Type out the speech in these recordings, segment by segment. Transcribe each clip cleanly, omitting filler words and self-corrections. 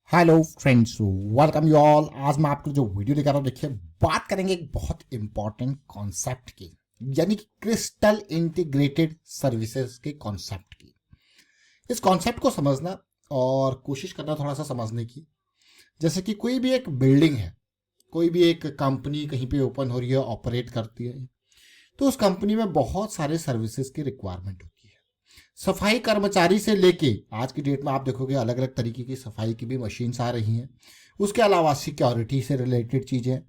Hello friends, welcome you all. आज मैं आपको जो वीडियो लेकर आ रहा हूँ, देखिए बात करेंगे एक बहुत इंपॉर्टेंट कॉन्सेप्ट की, यानी कि क्रिस्टल इंटीग्रेटेड सर्विसेज के कॉन्सेप्ट की। इस कॉन्सेप्ट को समझना और कोशिश करना थोड़ा सा समझने की, जैसे कि कोई भी एक बिल्डिंग है, कोई भी एक कंपनी कहीं पे ओपन हो रही है, ऑपरेट करती है, तो उस कंपनी में बहुत सारे सर्विसेज की रिक्वायरमेंट होती है। सफाई कर्मचारी से लेके आज की डेट में आप देखोगे अलग अलग तरीके की सफाई की भी मशीन्स आ रही हैं। उसके अलावा सिक्योरिटी से रिलेटेड चीज़ें,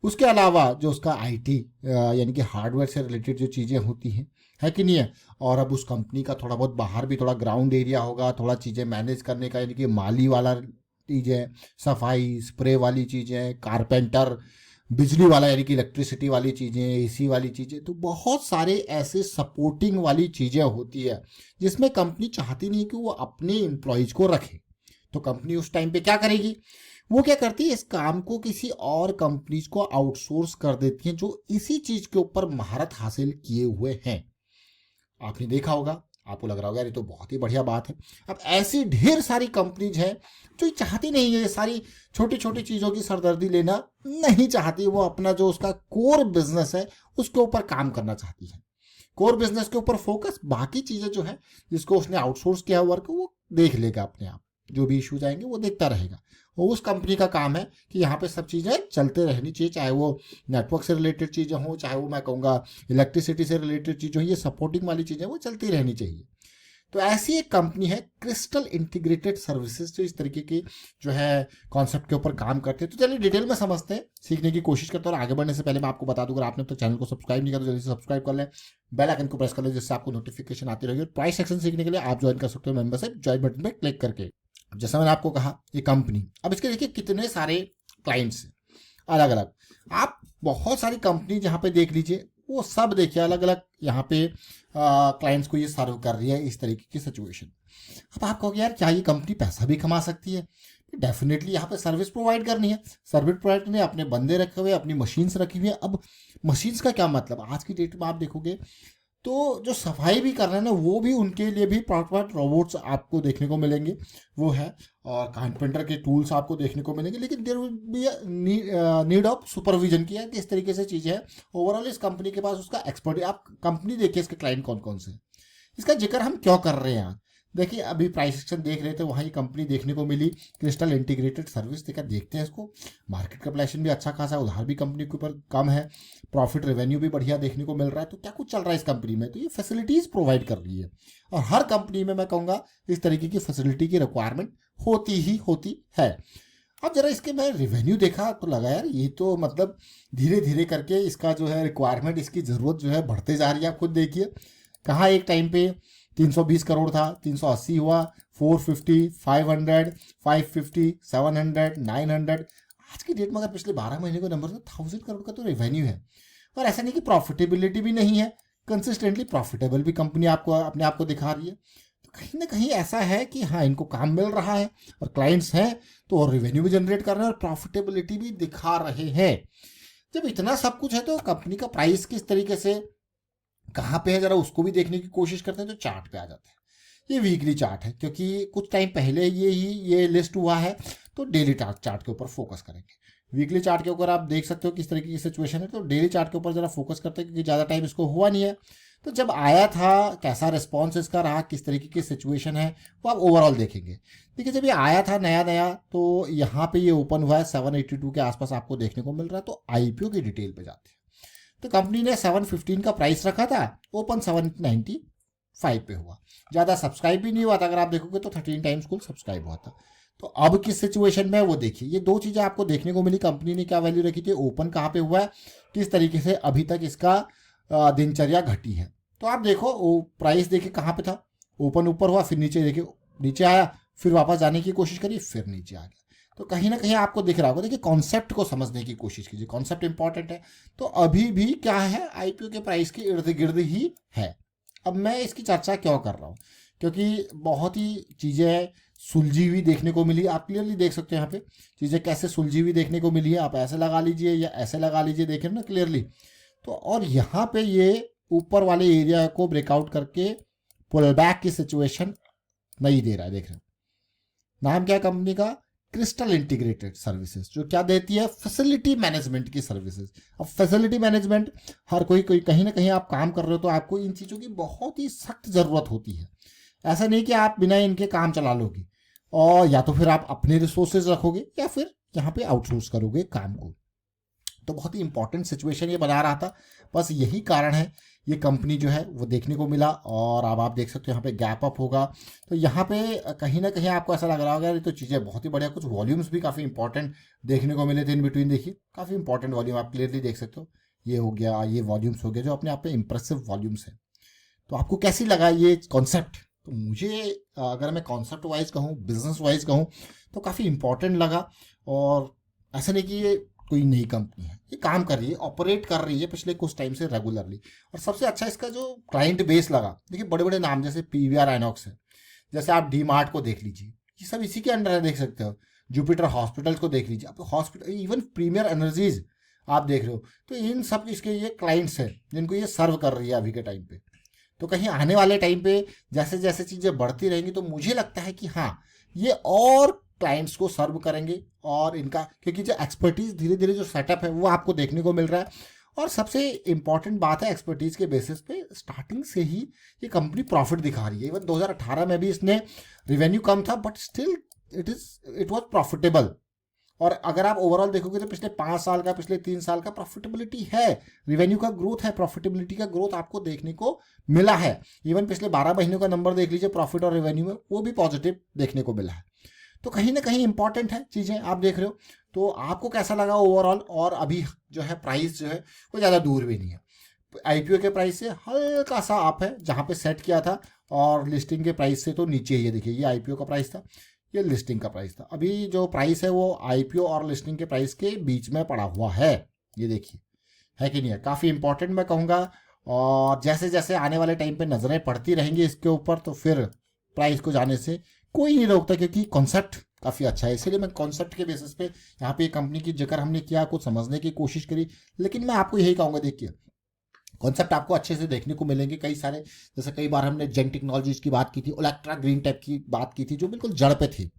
उसके अलावा जो उसका आईटी यानी कि हार्डवेयर से रिलेटेड जो चीज़ें होती हैं, है कि नहीं है। और अब उस कंपनी का थोड़ा बहुत बाहर भी थोड़ा ग्राउंड एरिया होगा, थोड़ा चीज़ें मैनेज करने का, यानी कि माली वाला चीज़ें, सफाई स्प्रे वाली चीज़ें, कारपेंटर, बिजली वाला यानी कि इलेक्ट्रिसिटी वाली चीज़ें, एसी वाली चीज़ें, तो बहुत सारे ऐसे सपोर्टिंग वाली चीज़ें होती है जिसमें कंपनी चाहती नहीं कि वो अपने एम्प्लॉयज को रखे। तो कंपनी उस टाइम पे क्या करेगी, वो क्या करती है, इस काम को किसी और कंपनीज को आउटसोर्स कर देती है जो इसी चीज़ के ऊपर महारत हासिल किए हुए हैं। आपने देखा होगा, आपको लग रहा होगा यार ये तो बहुत ही बढ़िया बात है। अब ऐसी ढेर सारी कंपनीज हैं जो चाहती नहीं है ये सारी छोटी छोटी चीज़ों की सरदर्दी लेना, नहीं चाहती। वो अपना जो उसका कोर बिजनेस है उसके ऊपर काम करना चाहती है, कोर बिजनेस के ऊपर फोकस, बाकी चीज़ें जो है जिसको उसने आउटसोर्स किया वर्क वो देख लेगा अपने आप, जो भी इश्यूज आएंगे वो देखता रहेगा। वो उस कंपनी का काम है कि यहाँ पे सब चीज़ें चलते रहनी चाहिए, चाहे वो नेटवर्क से रिलेटेड चीज़ें हों, चाहे वो मैं कहूँगा इलेक्ट्रिसिटी से रिलेटेड चीज़ें हों, ये सपोर्टिंग वाली चीज़ें वो चलती रहनी चाहिए। तो ऐसी एक कंपनी है क्रिस्टल इंटीग्रेटेड सर्विसेज, जो इस तरीके की जो है कॉन्सेप्ट के ऊपर काम करते हैं। तो चलिए डिटेल में समझते हैं, सीखने की कोशिश करते हैं। और आगे बढ़ने से पहले मैं आपको बता दूं, अगर आपने तो चैनल को सब्सक्राइब नहीं किया तो जल्दी से सब्सक्राइब कर लें, बेल आइकन को प्रेस कर लें, जिससे आपको नोटिफिकेशन आती रहेगी। और प्राइस सेक्शन सीखने के लिए आप ज्वाइन कर सकते हो मेंबरशिप, ज्वाइन बटन पर क्लिक करके। अब जैसा मैंने आपको कहा, ये कंपनी, अब इसके देखिए कितने सारे क्लाइंट्स हैं अलग अलग। आप बहुत सारी कंपनी जहाँ पे देख लीजिए, वो सब देखिए अलग अलग यहाँ पे क्लाइंट्स को ये सर्व कर रही है, इस तरीके की सिचुएशन। अब आप कहोगे यार क्या ये कंपनी पैसा भी कमा सकती है? डेफिनेटली यहाँ पे सर्विस प्रोवाइड करनी है, सर्विस प्रोवाइड करनी है, अपने बंदे रखे हुए, अपनी मशीन्स रखी हुई है। अब मशीन्स का क्या मतलब, आज की डेट में आप देखोगे तो जो सफाई भी कर रहे हैं ना, वो भी उनके लिए भी प्रॉपर रोबोट्स आपको देखने को मिलेंगे, वो है। और कारपेंटर के टूल्स आपको देखने को मिलेंगे, लेकिन there will be need of supervision की है कि इस तरीके से चीज़ें हैं। ओवरऑल इस कंपनी के पास उसका एक्सपर्ट, आप कंपनी देखिए इसके क्लाइंट कौन कौन से हैं। इसका जिक्र हम क्यों कर रहे हैं यहाँ, देखिए अभी प्राइस सेक्शन देख रहे थे, वहाँ ये कंपनी देखने को मिली, क्रिस्टल इंटीग्रेटेड सर्विस। देखा, देखते हैं इसको। मार्केट कैपिटलाइजेशन भी अच्छा खासा है, उधार भी कंपनी के ऊपर कम है, प्रॉफिट रेवेन्यू भी बढ़िया देखने को मिल रहा है। तो क्या कुछ चल रहा है इस कंपनी में, तो ये फैसिलिटीज प्रोवाइड कर रही है। और हर कंपनी में मैं कहूँगा इस तरीके की फैसिलिटी की रिक्वायरमेंट होती ही होती है। अब जरा इसके मैं रिवेन्यू देखा तो लगा यार ये तो मतलब धीरे धीरे करके इसका जो है रिक्वायरमेंट, इसकी ज़रूरत जो है बढ़ते जा रही है। आप खुद देखिए, कहाँ एक टाइम पे 320 करोड़ था, 380 हुआ, 450, 500, 550, 700, 900। आज की डेट में अगर पिछले 12 महीने को नंबर तो 1000 करोड़ का तो रेवेन्यू है। और ऐसा नहीं कि प्रॉफिटेबिलिटी भी नहीं है, कंसिस्टेंटली प्रॉफिटेबल भी कंपनी आपको अपने आप को दिखा रही है। तो कहीं ना कहीं ऐसा है कि हाँ, इनको काम मिल रहा है और क्लाइंट्स हैं, तो और रेवेन्यू भी जनरेट कर रहे हैं और प्रॉफिटेबिलिटी भी दिखा रहे हैं। जब इतना सब कुछ है तो कंपनी का प्राइस किस तरीके से कहाँ पे है, जरा उसको भी देखने की कोशिश करते हैं। तो चार्ट पे आ जाते हैं। ये वीकली चार्ट है, क्योंकि कुछ टाइम पहले ये लिस्ट हुआ है, तो डेली चार्ट के ऊपर फोकस करेंगे। वीकली चार्ट के ऊपर आप देख सकते हो किस तरीके की सिचुएशन है, तो डेली चार्ट के ऊपर जरा फोकस करते हैं, क्योंकि ज़्यादा टाइम इसको हुआ नहीं है। तो जब आया था कैसा रिस्पॉन्स इसका रहा, किस तरीके की सिचुएशन है, वो आप ओवरऑल देखेंगे। देखिए जब ये आया था नया नया, तो यहाँ पे ये ओपन हुआ है 782 के आसपास आपको देखने को मिल रहा है। तो आईपीओ की डिटेल पे जाते हैं। तो कंपनी ने 715 का प्राइस रखा था, ओपन 795 पे हुआ। ज़्यादा सब्सक्राइब भी नहीं हुआ था, अगर आप देखोगे तो 13 टाइम्स कुल सब्सक्राइब हुआ था। तो अब किस सिचुएशन में वो देखिए, ये दो चीज़ें आपको देखने को मिली। कंपनी ने क्या वैल्यू रखी थी, ओपन कहाँ पे हुआ है, किस तरीके से अभी तक इसका दिनचर्या घटी है। तो आप देखो वो प्राइस देखिए कहाँ पे था, ओपन ऊपर हुआ, फिर नीचे देखिए, नीचे आया, फिर वापस जाने की कोशिश करी, फिर नीचे आ गया। तो कहीं ना कहीं आपको दिख रहा होगा। देखिए कॉन्सेप्ट को समझने की कोशिश कीजिए, कॉन्सेप्ट इंपॉर्टेंट है। तो अभी भी क्या है, आईपीओ के प्राइस के इर्द गिर्द ही है। अब मैं इसकी चर्चा क्यों कर रहा हूँ, क्योंकि बहुत ही चीज़ें सुलझी हुई देखने को मिली। आप क्लियरली देख सकते हो यहाँ पे चीज़ें कैसे सुलझी हुई देखने को मिली है। आप ऐसे लगा लीजिए या ऐसे लगा लीजिए, देख रहे हो ना क्लियरली। तो और यहाँ पे ये ऊपर वाले एरिया को ब्रेकआउट करके पुल बैक की सिचुएशन नहीं दे रहा है, देख रहे हो। नाम क्या है कंपनी का, क्रिस्टल इंटीग्रेटेड सर्विसेज, जो क्या देती है, फैसिलिटी मैनेजमेंट की सर्विसेज। अब फैसिलिटी मैनेजमेंट हर कोई कहीं ना कहीं आप काम कर रहे हो तो आपको इन चीज़ों की बहुत ही सख्त ज़रूरत होती है। ऐसा नहीं कि आप बिना इनके काम चला लोगे, और या तो फिर आप अपने रिसोर्सेज रखोगे या फिर यहाँ पे आउटसोर्स करोगे काम को। तो बहुत ही इंपॉर्टेंट सिचुएशन ये बना रहा था, बस यही कारण है ये कंपनी जो है वो देखने को मिला। और अब आप देख सकते हो यहाँ पे गैप अप होगा, तो यहाँ पे कहीं ना कहीं आपको ऐसा लग रहा होगा ये तो चीज़ें बहुत ही बढ़िया। कुछ वॉल्यूम्स भी काफ़ी इंपॉर्टेंट देखने को मिले थे इन बिटवीन, देखिए काफ़ी इंपॉर्टेंट वॉल्यूम आप क्लियरली देख सकते हो। ये हो गया, ये वॉल्यूम्स हो गए जो अपने आप में इंप्रेसिव वॉल्यूम्स है। तो आपको कैसी लगा ये कॉन्सेप्ट? तो मुझे अगर मैं कॉन्सेप्ट वाइज कहूँ, बिजनेस वाइज कहूँ, तो काफ़ी इंपॉर्टेंट लगा। और ऐसा नहीं कि ये कोई नई कंपनी है, ये काम कर रही है, ऑपरेट कर रही है पिछले कुछ टाइम से रेगुलरली। और सबसे अच्छा इसका जो क्लाइंट बेस लगा, देखिए बड़े बड़े नाम जैसे पीवीआर आइनॉक्स है, जैसे आप डी मार्ट को देख लीजिए, ये सब इसी के अंडर है, देख सकते हो। जुपिटर हॉस्पिटल्स को देख लीजिए, आप हॉस्पिटल, इवन प्रीमियर एनर्जीज आप देख रहे हो। तो इन सब इसके ये क्लाइंट्स हैं जिनको ये सर्व कर रही है अभी के टाइम पे। तो कहीं आने वाले टाइम पे जैसे जैसे चीज़ें बढ़ती रहेंगी तो मुझे लगता है कि हाँ, ये और क्लाइंट्स को सर्व करेंगे। और इनका क्योंकि जो एक्सपर्टीज धीरे धीरे जो सेटअप है वो आपको देखने को मिल रहा है। और सबसे इंपॉर्टेंट बात है, एक्सपर्टीज के बेसिस पे स्टार्टिंग से ही ये कंपनी प्रॉफिट दिखा रही है। इवन 2018 में भी इसने रिवेन्यू कम था, but still it was profitable. और अगर आप ओवरऑल देखोगे तो पिछले 5 साल का, पिछले 3 साल का प्रॉफिटेबिलिटी है, रिवेन्यू का ग्रोथ है, प्रॉफिटेबिलिटी का ग्रोथ आपको देखने को मिला है। इवन पिछले 12 महीनों का नंबर देख लीजिए प्रॉफिट और रेवेन्यू में, वो भी पॉजिटिव देखने को मिला है। तो कहीं ना कहीं इंपॉर्टेंट है चीज़ें, आप देख रहे हो। तो आपको कैसा लगा ओवरऑल? और अभी जो है प्राइस जो है वो ज़्यादा दूर भी नहीं है, आईपीओ के प्राइस से हल्का सा अप है जहाँ पे सेट किया था, और लिस्टिंग के प्राइस से तो नीचे ही है। देखिए ये आईपीओ का प्राइस था, ये लिस्टिंग का प्राइस था। अभी जो प्राइस है वो आईपीओ और लिस्टिंग के प्राइस के बीच में पड़ा हुआ है, ये देखिए, है कि नहीं है? काफ़ी इंपॉर्टेंट मैं कहूँगा। और जैसे जैसे आने वाले टाइम पे नज़रें पड़ती रहेंगी इसके ऊपर, तो फिर प्राइस को जाने से कोई नहीं रोकता, क्योंकि कॉन्सेप्ट काफ़ी अच्छा है। इसीलिए मैं कॉन्सेप्ट के बेसिस पे यहाँ पे कंपनी की जिक्र हमने किया, कुछ समझने की कोशिश करी। लेकिन मैं आपको यही कहूँगा, देखिए कॉन्सेप्ट आपको अच्छे से देखने को मिलेंगे कई सारे। जैसे कई बार हमने जेन टेक्नोलॉजीज की बात की थी, इलेक्ट्रा ग्रीन टेक की बात की थी, जो बिल्कुल जड़ पे थी।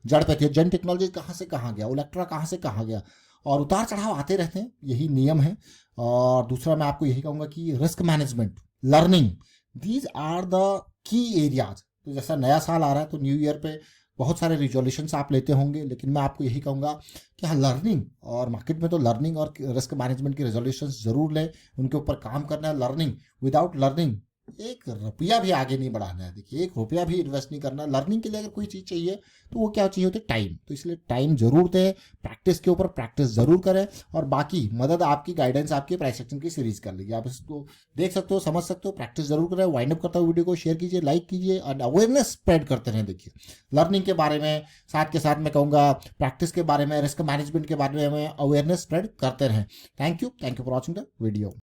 जेन टेक्नोलॉजी कहाँ से कहाँ गया, इलेक्ट्रा कहाँ से कहाँ गया, और उतार चढ़ाव आते रहते हैं, यही नियम है। और दूसरा मैं आपको यही कहूँगा कि risk management, learning, these are the key areas. तो जैसा नया साल आ रहा है तो न्यू ईयर पे बहुत सारे रिजोल्यूशंस आप लेते होंगे, लेकिन मैं आपको यही कहूँगा कि हाँ, लर्निंग, और मार्केट में तो लर्निंग और रिस्क मैनेजमेंट की रेजोल्यूशंस जरूर लें, उनके ऊपर काम करना है। लर्निंग, विदाउट लर्निंग एक रुपया भी आगे नहीं बढ़ाना है। देखिए एक रुपया भी इन्वेस्ट नहीं करना। लर्निंग के लिए अगर कोई चीज़ चाहिए तो वो क्या चाहिए होती है? टाइम। तो इसलिए टाइम जरूर दें, प्रैक्टिस के ऊपर प्रैक्टिस जरूर करें, और बाकी मदद आपकी, गाइडेंस आपकी प्राइस एक्शन की सीरीज कर लीजिए। आप इसको देख सकते हो, समझ सकते हो, प्रैक्टिस जरूर करें। वाइंड अप करता हूँ वीडियो को, शेयर कीजिए, लाइक कीजिए, और अवेयरनेस स्प्रेड करते रहें। देखिए लर्निंग के बारे में, साथ के साथ मैं कहूँगा प्रैक्टिस के बारे में, रिस्क मैनेजमेंट के बारे में अवेयरनेस स्प्रेड करते रहें। Thank you for watching the video.